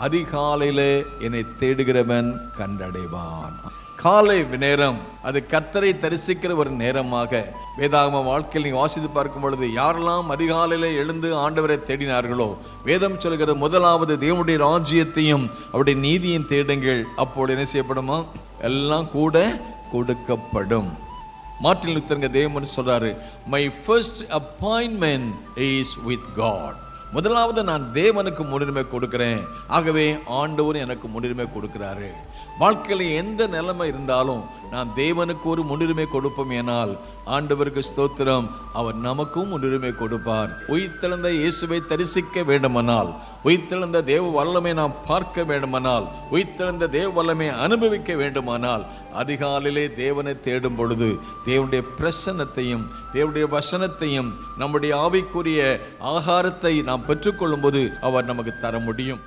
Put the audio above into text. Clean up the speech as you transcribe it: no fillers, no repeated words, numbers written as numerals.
அதிகாலையிலே என்னை தேடுகிறவன் கண்டடைவான். காலை நேரம் அது கர்த்தரை தரிசிக்கிற ஒரு நேரமாக வேதாகம வாழ்க்கையில் நீங்க வாசித்து பார்க்கும் பொழுது யாரெல்லாம் அதிகாலையில எழுந்து ஆண்டவரை தேடினார்களோ, வேதம் சொல்கிறது முதலாவது தேவனுடைய ராஜ்யத்தையும் அவருடைய நீதியும் தேடுங்கள், அப்போது என்ன செய்யப்படுமா? எல்லாம் கூட கொடுக்கப்படும். மார்ட்டின் லூத்தர் தேவன் சொல்றாரு, my first appointment is with God. முதலாவது நான் தேவனுக்கு முன்னுரிமை கொடுக்கிறேன். ஆகவே ஆண்டவர் எனக்கு முன்னுரிமை கொடுக்கிறாரு. வாழ்க்கையில் எந்த நிலைமை இருந்தாலும் நான் தேவனுக்கு ஒரு முன்னுரிமை கொடுப்போம். ஏனால் ஆண்டவருக்கு ஸ்தோத்திரம், அவர் நமக்கும் முன்னுரிமை கொடுப்பார். உயிர்த்தெழுந்த இயேசுவை தரிசிக்க வேண்டுமானால், உயிர்த்தெழுந்த தேவ வல்லமை நாம் பார்க்க வேண்டுமானால், உயிர்த்தெழுந்த தேவ வல்லமை அனுபவிக்க வேண்டுமானால் அதிகாலையிலே தேவனை தேடும் பொழுது தேவனுடைய பிரசன்னத்தையும் தேவனுடைய வசனத்தையும் நம்முடைய ஆவிக்குரிய ஆகாரத்தை நாம் பெற்றுக்கொள்ளும் போது அவர் நமக்கு தர முடியும்.